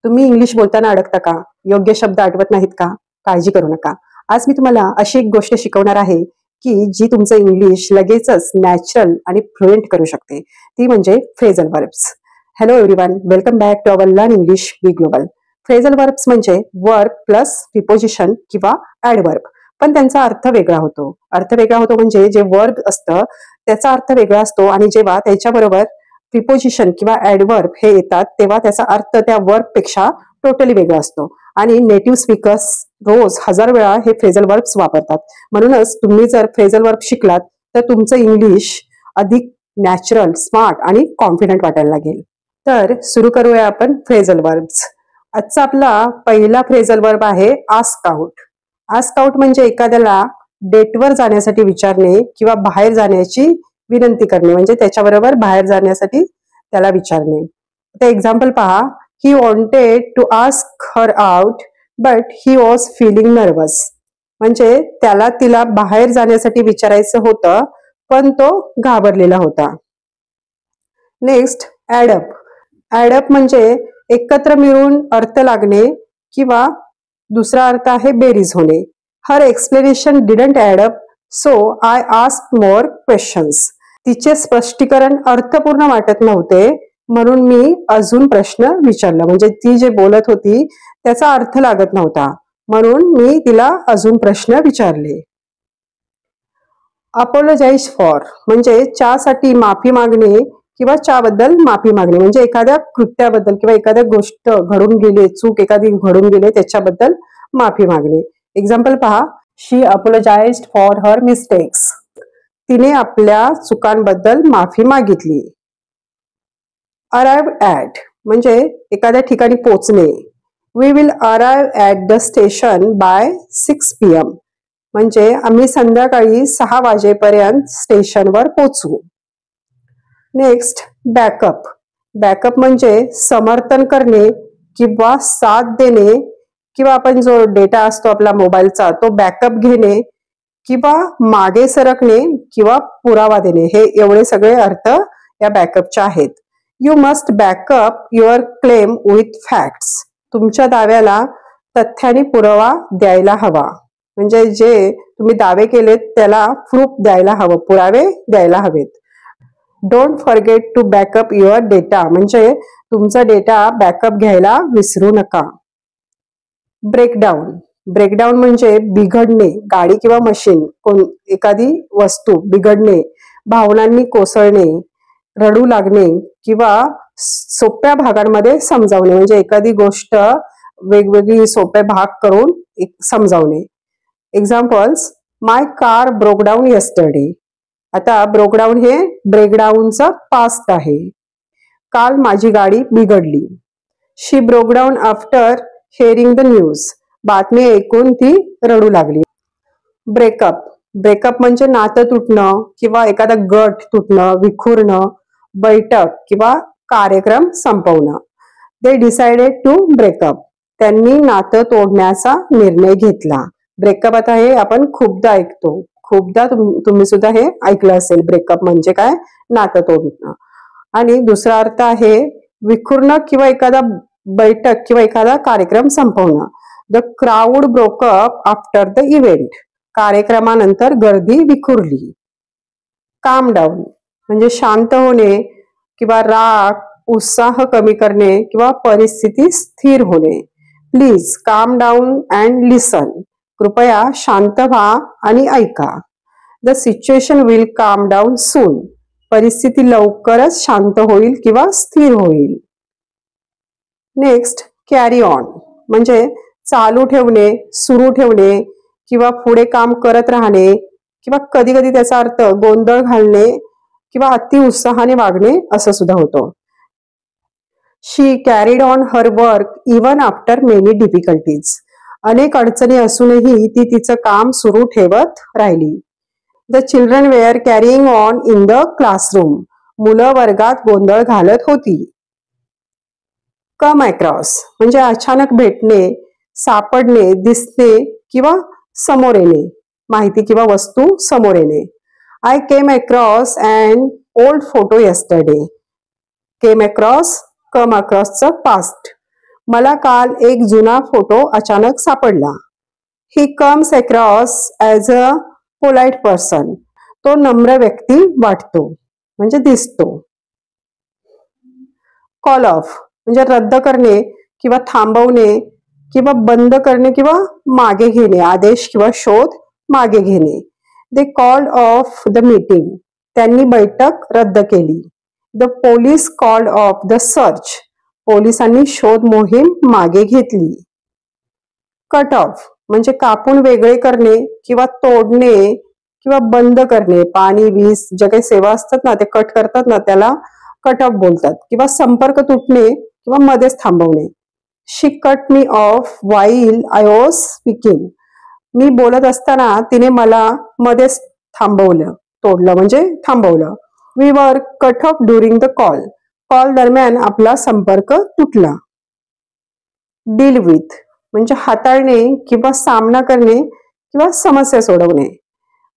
तुम्ही इंग्लिश बोलताना अडकता का? योग्य शब्द आठवत नाहीत का? काळजी करू नका. आज मी तुम्हाला अशी एक गोष्ट शिकवणार आहे की जी तुमचं इंग्लिश लगेचच नॅचरल आणि फ्लुएंट करू शकते. ती म्हणजे phrasal verbs. Hello everyone, welcome back to our learn English be global. Phrasal verbs म्हणजे वर्ब प्लस प्रिपोजिशन किंवा ॲडवर्ब, पण त्यांचा अर्थ वेगळा होतो. अर्थ वेगळा होतो म्हणजे जे वर्ब असतं त्याचा अर्थ वेगळा असतो आणि जेव्हा त्याच्याबरोबर प्रिपोजिशन किंवा ॲडवर्ब हे येतात तेव्हा त्याचा अर्थ त्या वर्ब पेक्षा टोटली वेगळा असतो. आणि नेटिव्ह स्पीकर्स रोज 1000 वेळा हे फ्रेझल वर्ब्स वापरतात. म्हणूनच तुम्ही जर फ्रेझल वर्ब शिकलात तर तुमचं इंग्लिश अधिक नॅचरल, स्मार्ट आणि कॉन्फिडंट वाटायला लागेल. तर सुरू करूया आपण फ्रेझल वर्ब्स. आजचा आपला पहिला फ्रेझल वर्ब आहे आस्क आउट. आस्क आउट म्हणजे एखाद्याला डेटवर जाण्यासाठी विचारणे किंवा बाहेर जाण्याची विनंती करणे, म्हणजे त्याच्याबरोबर बाहेर जाण्यासाठी त्याला विचारणे. आता एक्झाम्पल पहा. He wanted to ask her out but he was feeling nervous. म्हणजे त्याला तिला बाहेर जाण्यासाठी विचारायचं होतं पण तो घाबरलेला होता. नेक्स्ट ॲडअप. ॲडअप म्हणजे एकत्र मिळून अर्थ लागणे किंवा दुसरा अर्थ आहे बेरीज होणे. Her explanation didn't add up so I ask more questions. तिचे स्पष्टीकरण अर्थपूर्ण वाटत नव्हते म्हणून मी अजून प्रश्न विचारला. म्हणजे ती जे बोलत होती त्याचा अर्थ लागत नव्हता म्हणून मी तिला अजून प्रश्न विचारले. अपोलोजाइज फॉर म्हणजे च्यासाठी माफी मागणे किंवा च्याबद्दल माफी मागणे, म्हणजे एखाद्या कृत्याबद्दल किंवा एखाद्या गोष्ट घडून गेली, चूक एखादी घडून गेली त्याच्याबद्दल माफी मागणे. एक्झाम्पल पहा. शी अपोलोजाइज्ड फॉर हर मिस्टेक्स. तिने आपल्या चुकांबद्दल माफी मागितली. अराइव्ह ॲट म्हणजे एखाद्या ठिकाणी पोहोचणे. We will arrive at the station by 6 PM. म्हणजे आम्ही संध्याकाळी 6 वाजेपर्यंत स्टेशनवर पोहोचू. Next backup. बॅकअप म्हणजे समर्थन करणे किंवा साथ देणे किंवा आपण जो डेटा असतो आपला मोबाईलचा तो बॅकअप घेणे किंवा मागे सरकणे किंवा पुरावा देणे. हे एवढे सगळे अर्थ या बॅकअपचे आहेत. You must backup your claim with facts. तुमच्या दाव्याला तथ्याने पुरावा द्यायला हवा. म्हणजे जे तुम्ही दावे केलेत त्याला प्रूफ द्यायला हवं, पुरावे द्यायला हवेत. Don't forget to backup your data म्हणजे तुमचा डेटा बॅकअप घ्यायला विसरू नका. ब्रेकडाऊन. ब्रेकडाऊन म्हणजे बिघडणे. गाडी किंवा मशीन, एखादी वस्तू बिघडणे, भावनांनी कोसळणे, रडू लागणे किंवा सोप्या भागांमध्ये समजावणे, म्हणजे एखादी गोष्ट वेगवेगळी सोपे भाग करून समजावणे. एक्झाम्पल्स. माय कार ब्रोक डाऊन येस्टरडे. आता ब्रोकडाऊन हे ब्रेकडाऊनचा पास्ट आहे. काल माझी गाडी बिघडली. She broke down after hearing the news. बातमी ऐकून ती रडू लागली. ब्रेकअप. ब्रेकअप म्हणजे नातं तुटणं किंवा एखादा गट तुटणं, विखुरणं, बैठक किंवा कार्यक्रम संपवणं. They decided to break up. त्यांनी नातं तोडण्याचा निर्णय घेतला. ब्रेकअप आता हे आपण खूपदा ऐकतो. खूपदा तुम्ही सुद्धा हे ऐकलं असेल. ब्रेकअप म्हणजे काय? नातं तोडणं. आणि दुसरा अर्थ आहे विखुरणं किंवा एखादा बैठक किंवा एखादा कार्यक्रम संपवणं. The crowd broke up after the event. कार्यक्रमानंतर गर्दी विखुरली. काम डाऊन म्हणजे शांत होणे किंवा राग, उत्साह कमी करणे किंवा परिस्थिती स्थिर होणे. प्लीज काम डाऊन अँड लिसन. कृपया शांत व्हा आणि ऐका. द सिच्युएशन विल काम डाऊन सून. परिस्थिती लवकरच शांत होईल किंवा स्थिर होईल. नेक्स्ट कॅरी ऑन म्हणजे चालू ठेवणे, सुरू ठेवणे किंवा पुढे काम करत राहणे किंवा कधी कधी त्याचा अर्थ गोंधळ घालणे किंवा अति उत्साहाने वागणे असं सुद्धा होतो. She carried on her work even after many difficulties. अनेक अडचणी असूनही ती तिचं काम सुरू ठेवत राहिली. The children were carrying on in the classroom. मुलं वर्गात गोंधळ घालत होती. कम अक्रॉस म्हणजे अचानक भेटणे, सापडणे, दिसणे किंवा समोर येणे, माहिती किंवा वस्तू समोर येणे. I came across and old photo yesterday. Came across, come अक्रॉसचं पास्ट. मला काल एक जुना फोटो अचानक सापडला. He comes across as a polite person. तो नम्र व्यक्ती वाटतो म्हणजे दिसतो. कॉल ऑफ म्हणजे रद्द करणे किंवा थांबवणे किंवा बंद करणे किंवा मागे घेणे, आदेश किंवा शोध मागे घेणे. They called off the meeting. त्यांनी बैठक रद्द केली. The police called off the search. पोलिसांनी शोध मोहीम मागे घेतली. कट ऑफ म्हणजे कापून वेगळे करणे किंवा तोडणे किंवा बंद करणे. पाणी, वीज, ज्या काही सेवा असतात ना ते कट करतात ना त्याला कट ऑफ बोलतात. किंवा संपर्क तुटणे किंवा मध्येच थांबवणे. She cut me off while I was speaking. मी बोलत असताना तिने मला मध्येच थांबवलं, तोडलं म्हणजे थांबवलं. We were cut off during the call. Call दरम्यान आपला संपर्क तुटला. डील विथ म्हणजे हाताळणे किंवा सामना करणे किंवा समस्या सोडवणे.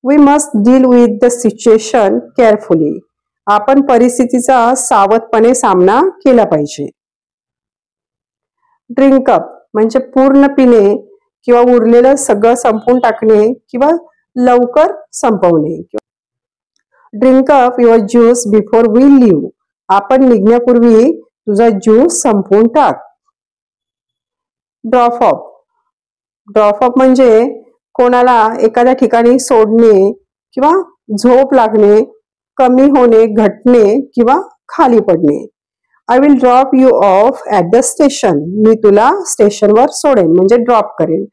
We must deal with the situation carefully. आपण परिस्थितीचा सावधपणे सामना केला पाहिजे. ड्रिंक अप म्हणजे पूर्ण पिणे किंवा उरलेलं सगळं संपवून टाकणे किंवा लवकर संपवणे. Drink up your juice before we leave. आपण निघण्यापूर्वी तुझा ज्यूस संपवून टाक. Drop of. ड्रॉप ऑफ म्हणजे कोणाला एखाद्या ठिकाणी सोडणे किंवा झोप लागणे, कमी होणे, घटणे किंवा खाली पडणे. I will drop you off at the station. मी तुला स्टेशनवर सोडेन म्हणजे ड्रॉप करेन.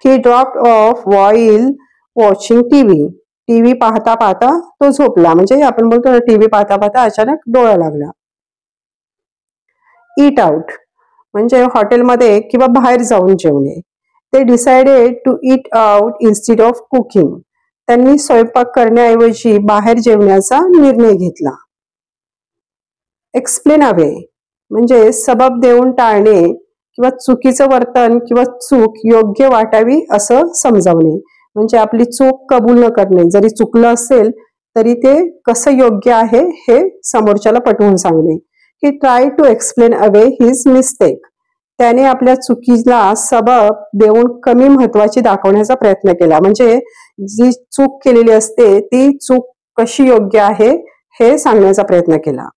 He drop off while watching TV. TV पाहता पाहता तो झोपला म्हणजे आपण बोलतो ना टीव्ही पाहता पाहता अचानक डोळा लागला. ईट आउट म्हणजे हॉटेलमध्ये किंवा बाहेर जाऊन जेवणे. They decided to eat out instead of cooking. त्यांनी स्वयंपाक करण्याऐवजी बाहेर जेवण्याचा निर्णय घेतला. एक्सप्लेन अवे म्हणजे सबब देऊन टाळणे किंवा चुकीचं वर्तन किंवा चूक योग्य वाटावी असं समजावणे. म्हणजे आपली चूक कबूल न करणे. जरी चुकलं असेल तरी ते कसं योग्य आहे हे समोरच्याला पटवून सांगणे. He try to explain away his mistake. त्याने आपल्या चुकीला सबब देऊन कमी महत्वाची दाखवण्याचा प्रयत्न केला. म्हणजे जी चूक केलेली असते ती चूक कशी योग्य आहे हे सांगण्याचा प्रयत्न केला.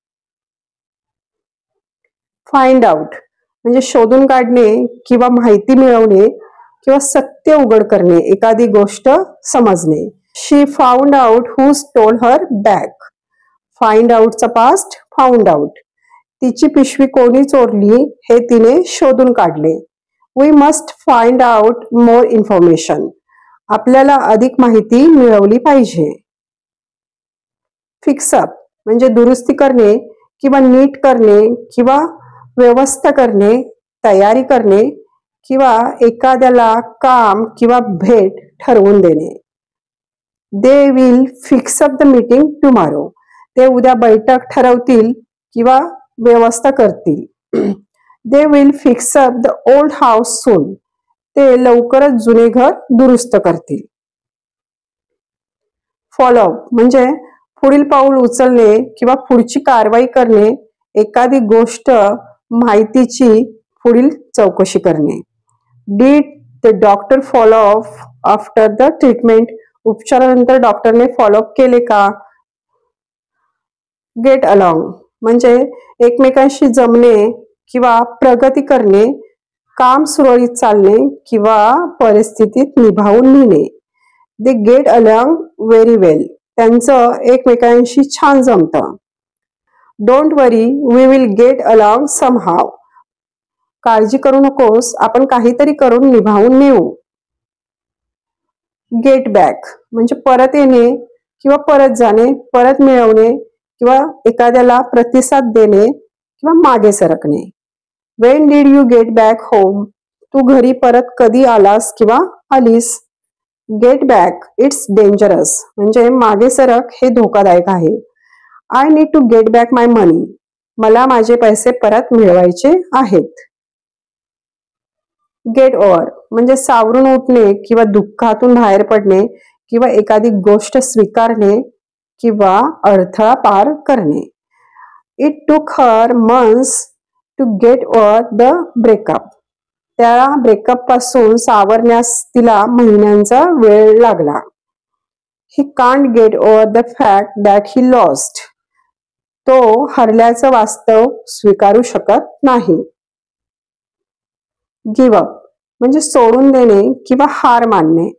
फाइंड आउट म्हणजे शोधून काढणे किंवा माहिती मिळवणे किंवा सत्य उघड करणे, एखादी गोष्ट समजणे. She found out who stole her bag. Find आउटचा पास्ट फाउंड आउट. तिची पिशवी कोणी चोरली हे तिने शोधून काढले. We must find out more information. आपल्याला अधिक माहिती मिळवली पाहिजे. फिक्सअप म्हणजे दुरुस्ती करणे किंवा नीट करणे किंवा व्यवस्था करणे, तयारी करणे किंवा एखाद्याला काम किंवा भेट ठरवून देणे. They will fix up the meeting tomorrow. ते उद्या बैठक ठरवतील किंवा व्यवस्था करतील. They will fix up the old house soon. ते लवकरच जुने घर दुरुस्त करतील. फॉलोअप म्हणजे पुढील पाऊल उचलणे किंवा पुढची कारवाई करणे, एखादी गोष्ट माहितीची पुढील चौकशी करणे. Did the doctor follow up after the treatment. उपचारानंतर डॉक्टरने फॉलोअप केले का. गेट अलॉंग म्हणजे एकमेकांशी जमणे किंवा प्रगती करणे, काम सुरळीत चालणे किंवा परिस्थितीत निभावून नेणे. They get along very well. त्यांचं एकमेकांशी छान जमतं. Don't worry we will get along somehow. काळजी करू नकोस, आपण काहीतरी करून निभावून नेऊ. गेट बॅक म्हणजे परत येणे किंवा परत जाणे, परत मिळवणे किंवा एखाद्याला प्रतिसाद देणे किंवा मागे सरकणे. When did you get back home. तू घरी परत कधी आलास किंवा आलीस. गेट बॅक इट्स डेंजरस म्हणजे मागे सरक हे धोकादायक आहे. I need to get back my money. मला माझे पैसे परत मिळवायचे आहेत. गेट ओव्हर म्हणजे सावरून उठणे किंवा दुःखातून बाहेर पडणे किंवा एखादी गोष्ट स्वीकारणे किंवा अडथळा पार करणे. It took her months to get over the breakup. त्या ब्रेकअप पासून सावरण्यास तिला महिन्यांचा वेळ लागला. He can't get over the fact that he lost. तो हरल्याचं वास्तव स्वीकारू शकत नाही. गिव्ह अप म्हणजे सोडून देणे किंवा हार मानणे.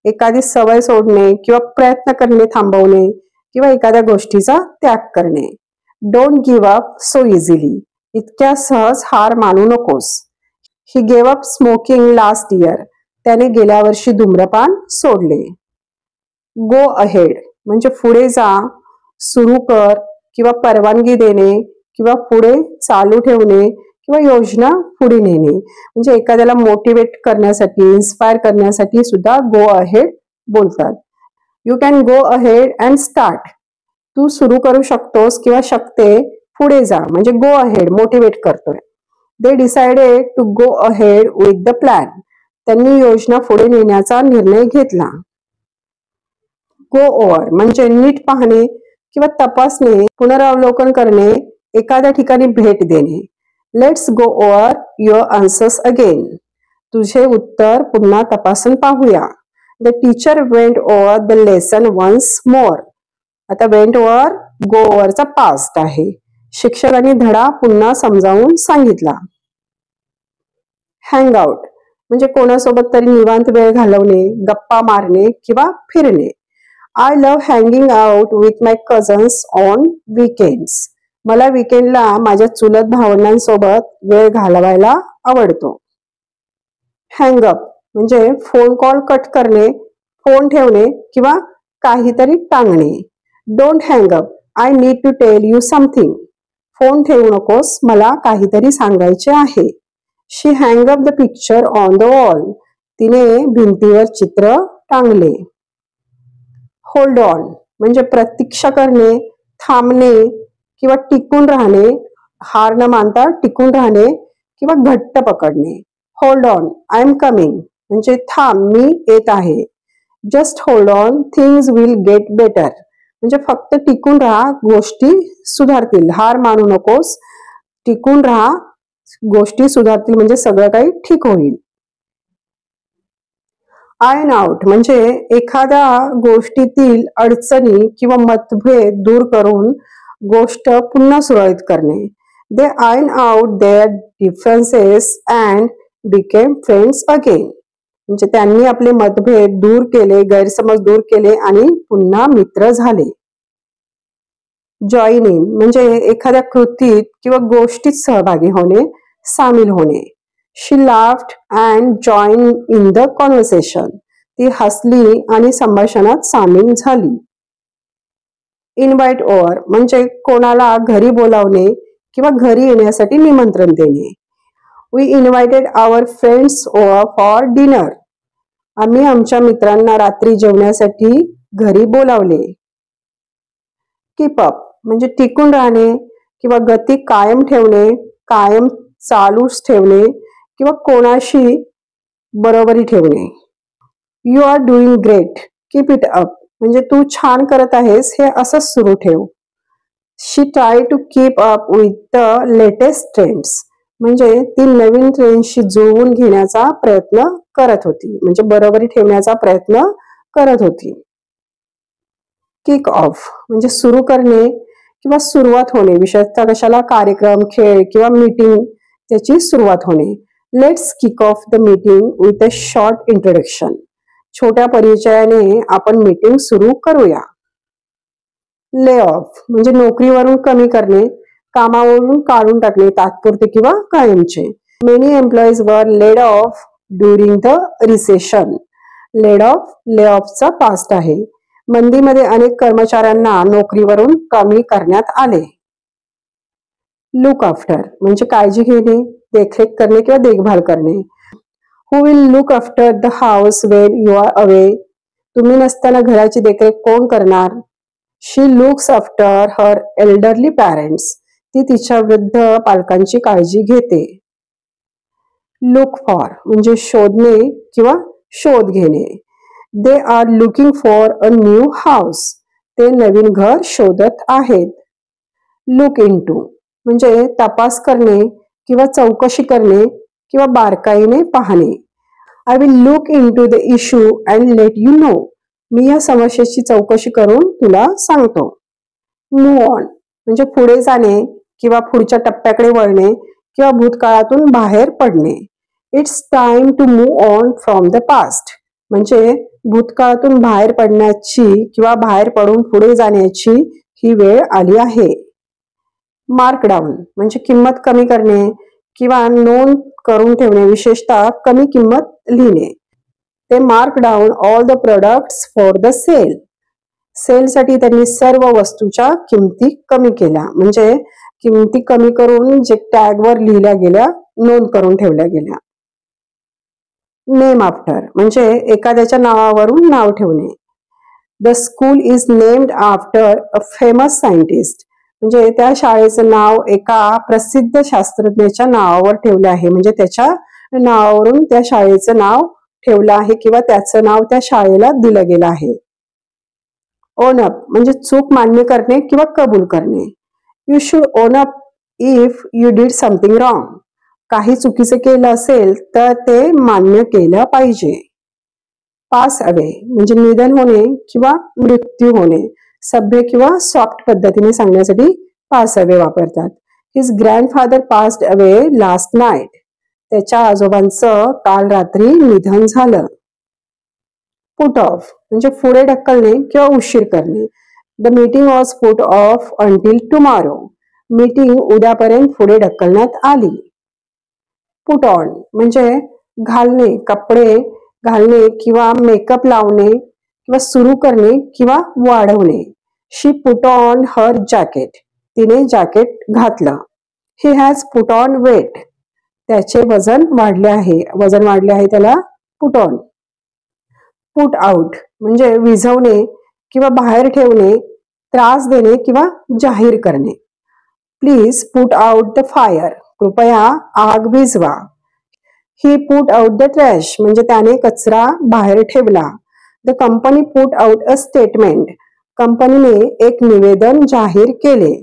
एखादी सवय सोडणे किंवा प्रयत्न करणे थांबवणे किंवा एखाद्या गोष्टीचा त्याग करणे. Don't give up so easily. इतक्या सहज हार मानू नकोस. He gave up smoking last year. त्याने गेल्या वर्षी धूम्रपान सोडले. गो अहेड म्हणजे पुढे जा, सुरू कर किंवा परवानगी देणे किंवा पुढे चालू ठेवणे किंवा योजना पुढे नेणे. म्हणजे एखाद्याला मोटिवेट करण्यासाठी, इन्स्पायर करण्यासाठी सुद्धा गो अहेड बोलतात. You can go ahead and start. तू सुरू करू शकतोस किंवा शकते, पुढे जा म्हणजे गो अहेड, मोटिवेट करतोय. They decided to go ahead with the plan. त्यांनी योजना पुढे नेण्याचा निर्णय घेतला. गो ओव्हर म्हणजे नीट पाहणे किंवा तपासणे, पुनरावलोकन करणे, एखाद्या ठिकाणी भेट देणे. Let's go over your answers again. तुझे उत्तर पुन्हा तपासून पाहूया. The teacher went over the lesson once more. आता वेंट ओव्हर गो ओव्हरचा पास्ट आहे. शिक्षकांनी धडा पुन्हा समजावून सांगितला. हँग आउट म्हणजे कोणासोबत तरी निवांत वेळ घालवणे, गप्पा मारणे किंवा फिरणे. I love hanging out with my cousins on weekends. मला वीकेंडला माझ्या चुलत भावंडांसोबत वेळ घालवायला आवडतो. हँग अप म्हणजे फोन कॉल कट करणे, फोन ठेवणे किंवा काहीतरी टांगणे. Don't hang up, I need to tell you something. फोन ठेवू नकोस, मला काहीतरी सांगायचे आहे. She hang up the picture on the wall. तिने भिंतीवर चित्र टांगले. होल्ड ऑन म्हणजे प्रतीक्षा करणे, थांबणे किंवा टिकून राहणे. हार न मानता टिकून राहणे किंवा घट्ट पकडणे. Hold on, I am coming म्हणजे थांब, मी येत आहे. Just hold on, things will get better म्हणजे फक्त टिकून राहा, गोष्टी सुधारतील. हार मानू नकोस, टिकून राहा, गोष्टी सुधारतील म्हणजे सगळं काही ठीक होईल. आयन आउट म्हणजे एखाद्या गोष्टीतील अडचणी किंवा मतभेद दूर करून गोष्ट पुन्हा सुरळीत करणे. दे आयन out their differences and became friends again म्हणजे त्यांनी आपले मतभेद दूर केले, गैरसमज दूर केले आणि पुन्हा मित्र झाले. जॉईन इन म्हणजे एखाद्या कृतीत किंवा गोष्टीत सहभागी होणे, सामील होणे. She laughed and join in the conversation. ती हसली आणि संभाषणात सामील झाली. इन्व्हाइट ओव्हर म्हणजे कोणाला घरी बोलावणे किंवा घरी येण्यासाठी निमंत्रण देणे. We invited our friends over for dinner. आम्ही आमच्या मित्रांना रात्री जेवण्यासाठी घरी बोलावले. कीप अप म्हणजे टिकून राहणे किंवा गती कायम ठेवणे, कायम चालूच ठेवणे किंवा कोणाशी बरोबरी ठेवणे. You are doing great, keep it up म्हणजे तू छान करत आहेस, हे असंच सुरू ठेव. She try to keep up with the latest trends म्हणजे ती नवीन ट्रेंडशी जुळवून घेण्याचा प्रयत्न करत होती, म्हणजे बरोबरी ठेवण्याचा प्रयत्न करत होती. किक ऑफ म्हणजे सुरू करणे किंवा सुरुवात होणे, विशेषतः कशाला, कार्यक्रम, खेळ किंवा मीटिंग, त्याची सुरुवात होणे. Let's kick off the meeting with a short introduction. छोट्या परिचयाने आपण मीटिंग सुरू करूया. ले ऑफ म्हणजे नोकरीवरून कमी करणे, कामावरून काढून टाकणे, तात्पुरते किंवा कायमचे. Many employees were laid off during the recession. Laid off, lay ऑफचा पास्ट आहे. मंदीमध्ये अनेक कर्मचाऱ्यांना नोकरीवरून कमी करण्यात आले. लुक आफ्टर म्हणजे काळजी घेणे, देखरेख करणे किंवा देखभाल करणे. Who will look after the house when you are away. तुम्ही नसताना घराची देखरेख कोण करणार. She looks after her elderly parents. ती तिच्या वृद्ध पालकांची काळजी घेते. लुक फॉर म्हणजे शोधणे किंवा शोध घेणे. They are looking for a new house. ते नवीन घर शोधत आहेत. लुक इनटू म्हणजे तपास करणे किंवा चौकशी करणे किंवा बारकाईने पाहणे. I will look into the issue and let you know. मी या समस्येची चौकशी करून तुला सांगतो. मूव ऑन म्हणजे पुढे जाणे किंवा पुढच्या टप्प्याकडे वळणे किंवा भूतकाळातून बाहेर पडणे. It's time to move on from the past म्हणजे भूतकाळातून बाहेर पडण्याची किंवा बाहेर पडून पुढे जाण्याची ही वेळ आली आहे. मार्क डाऊन म्हणजे किंमत कमी करणे किंवा नोंद करून ठेवणे, विशेषतः कमी किंमत लिहिणे. They mark down all the products for the sale. सेलसाठी त्यांनी सर्व वस्तूच्या किमती कमी केल्या म्हणजे किमती कमी करून जे टॅगवर लिहिल्या गेल्या नोंद करून ठेवल्या गेल्या. नेम आफ्टर म्हणजे एखाद्याच्या नावावरून नाव ठेवणे. The school is named after a famous scientist म्हणजे त्या शाळेचं नाव एका प्रसिद्ध शास्त्रज्ञाच्या नावावर ठेवलं आहे म्हणजे त्याच्या नावावरून त्या शाळेचं नाव ठेवलं आहे किंवा त्याचं नाव त्या शाळेला दिलं गेलं आहे. ओन अप म्हणजे चूक मान्य करणे किंवा कबूल करणे. You should on up if you did something wrong. काही चुकीचं केलं असेल तर ते मान्य केलं पाहिजे. पास अवे म्हणजे निधन होणे किंवा मृत्यू होणे. सभ्य किंवा सॉफ्ट पद्धतीने सांगण्यासाठी पास अवे वापरतात. His grandfather passed away last night. त्याच्या आजोबांचं काल रात्री निधन झालं. पुट ऑफ म्हणजे पुढे ढकलणे किंवा उशीर करणे. The meeting was put off until tomorrow. Meeting उद्यापर्यंत पुढे ढकलण्यात आली. पुट ऑन म्हणजे घालणे, कपडे घालणे किंवा मेकअप लावणे किंवा सुरू करणे किंवा वाढवणे. She put on her jacket. तिने जॅकेट घातलं. He has put on weight. त्याचे वजन वाढले आहे. वजन वाढले आहे त्याला पुट ऑन. पुट आउट म्हणजे विझवणे किंवा बाहेर ठेवणे, त्रास देणे किंवा जाहीर करणे. Please put out the fire. कृपया आग विझवा. ही पुट आउट द ट्रॅश म्हणजे त्याने कचरा बाहेर ठेवला. The company put out a statement. कंपनीने एक निवेदन जाहीर केले.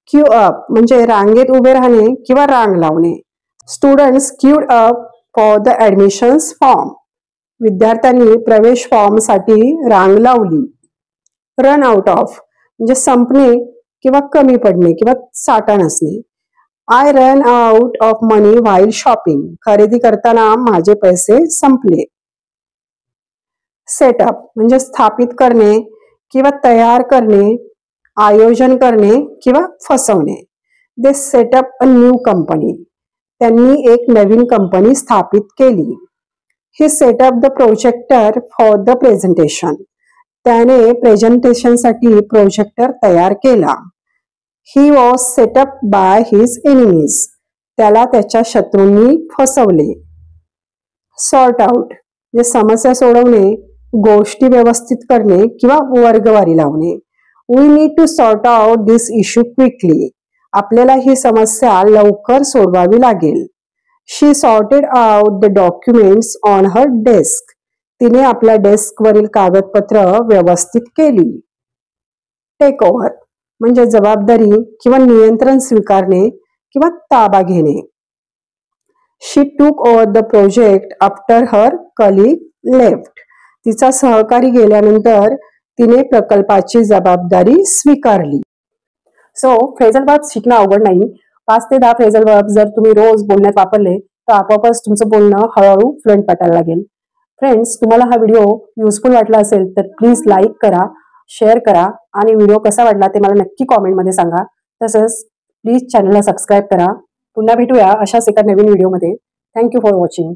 क्यू अप म्हणजे रांगेत उभे राहणे किंवा रांग लावणे. Students cued up for the admissions form. विद्यार्थ्यांनी प्रवेश फॉर्मसाठी रांग लावली. रन आउट ऑफ म्हणजे संपणे किंवा कमी पडणे किंवा साठा नसणे. I run out of money while shopping. खरेदी करताना माझे पैसे संपले. सेटअप म्हणजे स्थापित करणे किंवा तयार करणे, आयोजन करणे किंवा फसवणे. They set up a new company. त्यांनी एक नवीन कंपनी स्थापित केली. He set up the projector for the presentation. त्याने प्रेझेंटेशनसाठी प्रोजेक्टर तयार केला. He was set up by his enemies. त्याला त्याच्या शत्रूंनी फसवले. सॉर्ट आउट म्हणजे समस्या सोडवणे, गोष्टी व्यवस्थित करणे किंवा वर्गवारी लावणे. We need to sort out this issue quickly. आपल्याला ही समस्या लवकर सोडवावी लागेल. She sorted out the documents on her desk. तिने आपल्या डेस्कवरील कागदपत्र व्यवस्थित केली. टेक ओव्हर म्हणजे जबाबदारी किंवा नियंत्रण स्वीकारणे किंवा ताबा घेणे. शी टूक over the project after her colleague left. तिचा सहकारी गेल्यानंतर तिने प्रकल्पाची जबाबदारी स्वीकारली. सो फ्रेझल वर्ब्स शिकणं अवघड नाही. 5 ते 10 फ्रेझल वर्ब्स जर तुम्ही रोज बोलण्यात वापरले तर आपोआपच तुमचं बोलणं हळूहळू फ्लुएंट वाटायला लागेल. फ्रेंड्स, तुम्हाला हा व्हिडिओ युजफुल वाटला असेल तर प्लीज लाईक करा, शेअर करा आणि व्हिडिओ कसा वाटला ते मला नक्की कॉमेंटमध्ये सांगा. तसंच प्लीज चॅनलला सबस्क्राईब करा. पुन्हा भेटूया अशाच एका नवीन व्हिडिओमध्ये. Thank you for watching.